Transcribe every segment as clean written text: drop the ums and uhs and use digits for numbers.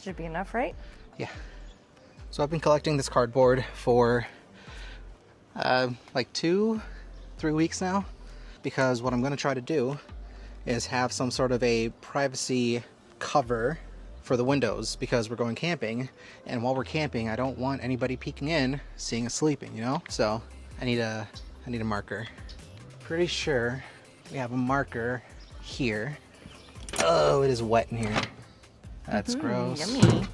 should be enough, right? Yeah. So I've been collecting this cardboard for like 2-3 weeks now, because what I'm going to try to do is have some sort of a privacy cover for the windows, because we're going camping, and while we're camping I don't want anybody peeking in seeing us sleeping, you know? So I need a marker. Pretty sure we have a marker here. Oh, it is wet in here. That's gross. Yummy.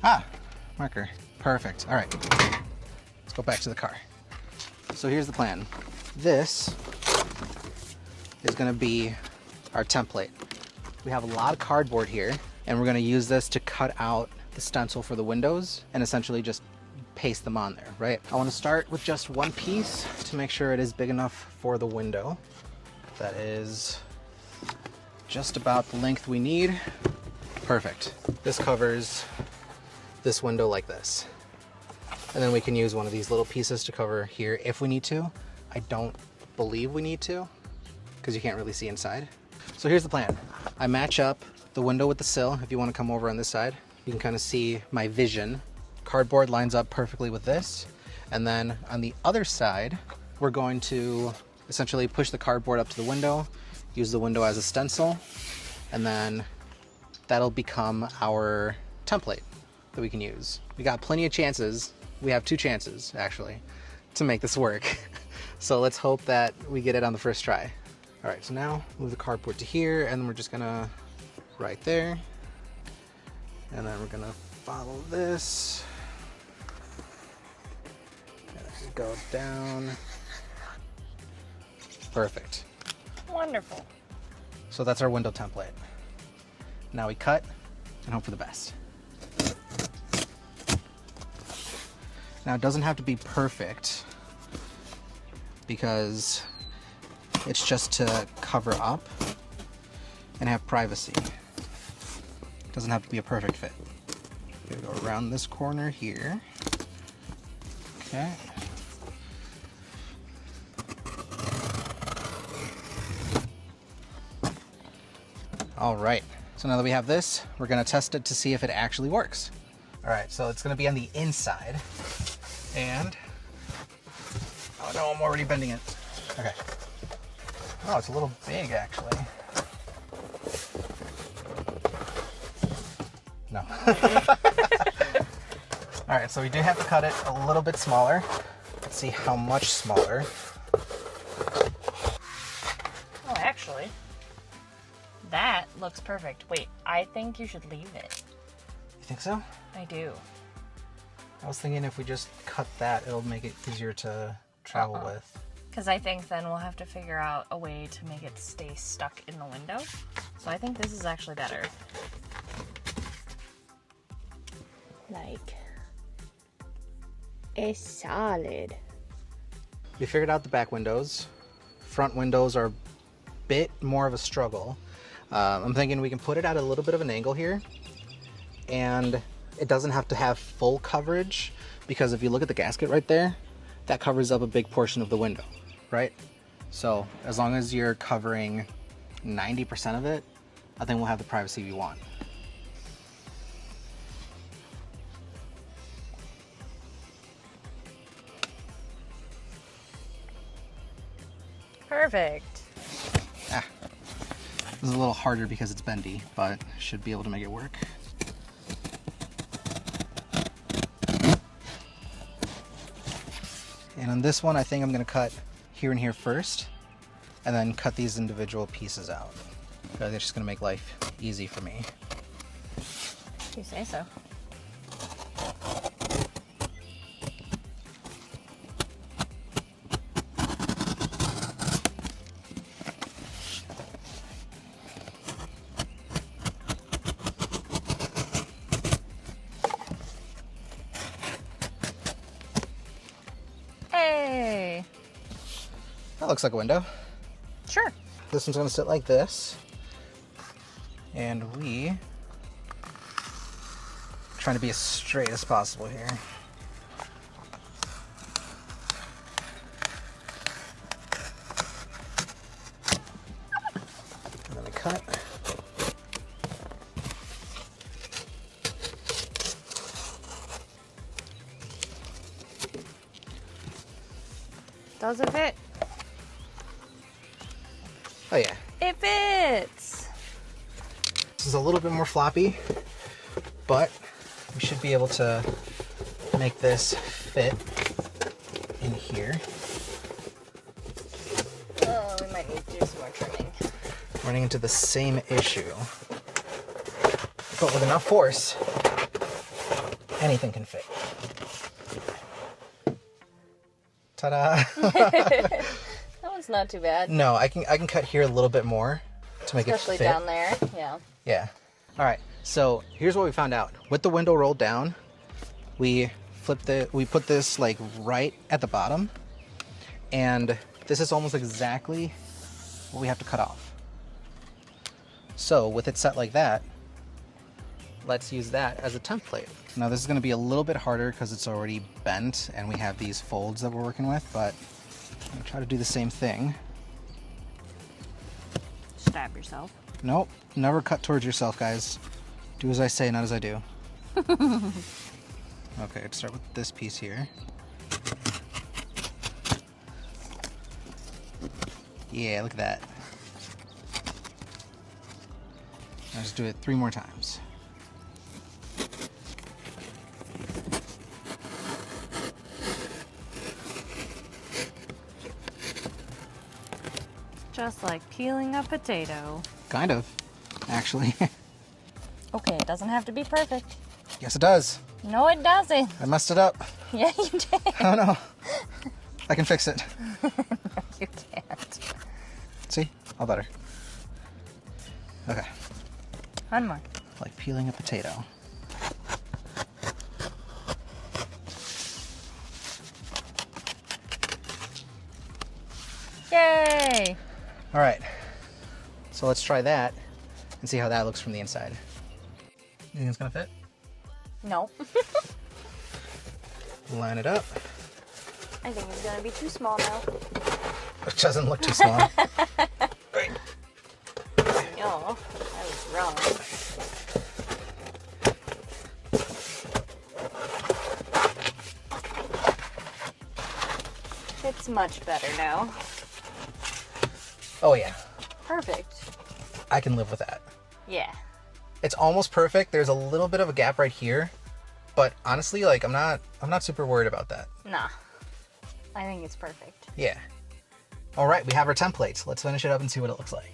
Ah, marker. Perfect. All right, let's go back to the car. So here's the plan. This is going to be our template. We have a lot of cardboard here, and we're going to use this to cut out the stencil for the windows and essentially just paste them on there, right? I want to start with just one piece to make sure it is big enough for the window. That is just about the length we need. Perfect. This covers this window like this. And then we can use one of these little pieces to cover here if we need to. I don't believe we need to, because you can't really see inside. So here's the plan. I match up the window with the sill. If you want to come over on this side, you can kind of see my vision. Cardboard lines up perfectly with this. And then on the other side, we're going to essentially push the cardboard up to the window, use the window as a stencil, and then that'll become our template that we can use. We got plenty of chances. We have 2 chances actually to make this work. So let's hope that we get it on the first try. All right, so now move the cardboard to here, and then we're just gonna right there. And then we're gonna follow this. And go down. Perfect. Wonderful. So that's our window template. Now we cut and hope for the best. Now it doesn't have to be perfect, because it's just to cover up and have privacy. It doesn't have to be a perfect fit. We're gonna go around this corner here. Okay. All right, so now that we have this, we're gonna test it to see if it actually works. All right, so it's gonna be on the inside, and, oh no, I'm already bending it. Okay. Oh, it's a little big actually. No. All right, so we do have to cut it a little bit smaller. Let's see how much smaller. Oh, actually, that looks perfect. Wait, I think you should leave it. You think so? I do. I was thinking if we just cut that, it'll make it easier to travel with. Because I think then we'll have to figure out a way to make it stay stuck in the window. So I think this is actually better. Like, it's solid. We figured out the back windows. Front windows are a bit more of a struggle. I'm thinking we can put it at a little bit of an angle here, and it doesn't have to have full coverage, because if you look at the gasket right there, that covers up a big portion of the window, right? So as long as you're covering 90% of it, I think we'll have the privacy we want. Perfect. This is a little harder because it's bendy, but should be able to make it work. And on this one, I think I'm gonna cut here and here first, and then cut these individual pieces out. Because it's just gonna make life easy for me. You say so. Hey! That looks like a window. Sure. This one's gonna sit like this. And we trying to be as straight as possible here. And then we cut. Does it fit? Oh yeah. It fits! This is a little bit more floppy, but we should be able to make this fit in here. Oh, we might need to do some more trimming. Running into the same issue. But with enough force, anything can fit. Ta-da! That one's not too bad. No, I can cut here a little bit more to make Especially it fit. down there, yeah. Yeah. All right. So here's what we found out. With the window rolled down, we put this like right at the bottom, and this is almost exactly what we have to cut off. So with it set like that, let's use that as a template. Now this is going to be a little bit harder because it's already bent and we have these folds that we're working with, but I'm going to try to do the same thing. Stab yourself. Nope, never cut towards yourself, guys. Do as I say, not as I do. Okay, let's start with this piece here. Yeah, look at that. I'll just do it 3 more times. Just like peeling a potato. Kind of, actually. Okay, it doesn't have to be perfect. Yes, it does. No, it doesn't. I messed it up. Yeah, you did. Oh no. I can fix it. No, you can't. See? All better. Okay. One more. Like peeling a potato. Yay! All right. So let's try that and see how that looks from the inside. You think it's gonna fit? No. Line it up. I think it's gonna be too small now. It doesn't look too small. Right. Oh, I was wrong. It's much better now. Oh yeah, Perfect. I can live with that. Yeah. It's almost perfect. There's a little bit of a gap right here, but honestly, like I'm not super worried about that. Nah. I think it's perfect. Yeah. All right, we have our template. Let's finish it up and see what it looks like.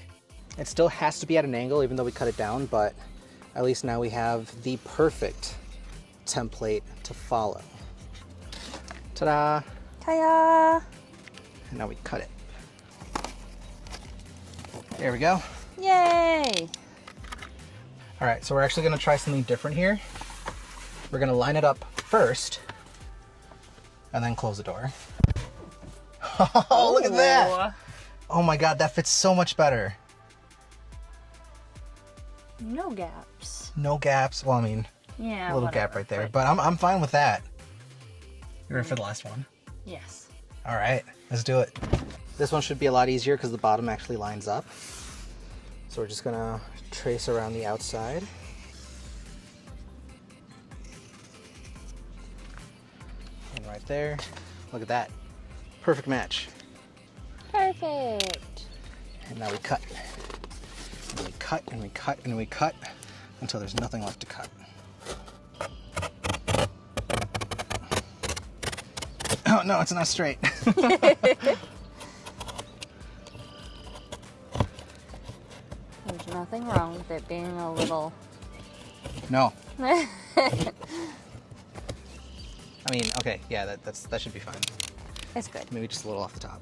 It still has to be at an angle even though we cut it down, but at least now we have the perfect template to follow. Ta-da! Ta-ya! And now we cut it. There we go. Yay! All right, so we're actually gonna try something different here. We're gonna line it up first and then close the door. Oh, look at that! Oh my God, that fits so much better. No gaps. No gaps. Well, I mean, Yeah, a little whatever, gap right there, but I'm fine with that. You ready for the last one? Yes. All right, let's do it. This one should be a lot easier because the bottom actually lines up. So we're just gonna trace around the outside. And right there, look at that. Perfect match. Perfect. And now we cut. And we cut and we cut and we cut until there's nothing left to cut. Oh no, it's not straight. There's nothing wrong with it being a little... No. I mean, okay, yeah, that should be fine. It's good. Maybe just a little off the top.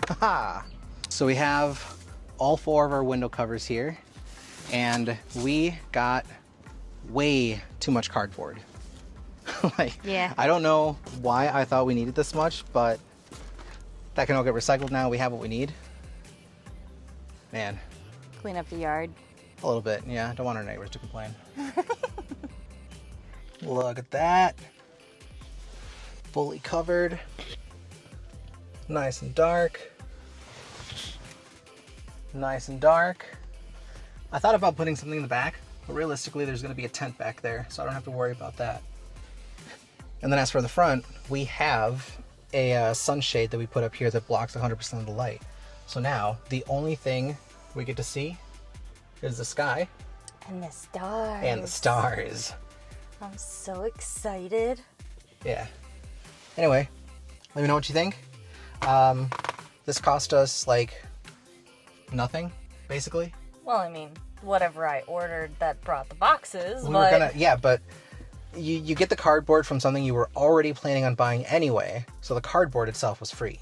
Haha! So we have all 4 of our window covers here, and we got way too much cardboard. Like, Yeah. I don't know why I thought we needed this much, but that can all get recycled now. We have what we need. Man, Clean up the yard. a little bit, yeah. Don't want our neighbors to complain. Look at that. Fully covered. Nice and dark. Nice and dark. I thought about putting something in the back, But realistically, there's going to be a tent back there, so I don't have to worry about that. And then as for the front, we have a sunshade that we put up here that blocks 100% of the light. So now the only thing we get to see is the sky And the stars. and the stars. I'm so excited. Yeah. Anyway, let me know what you think. This cost us like nothing, basically. Well, I mean, whatever I ordered that brought the boxes, We but were gonna, yeah, but you get the cardboard from something you were already planning on buying anyway, so the cardboard itself was free.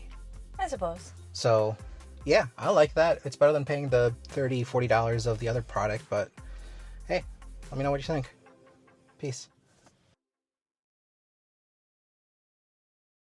I suppose. So, yeah, I like that. It's better than paying the $30, $40 of the other product, but hey, let me know what you think. Peace.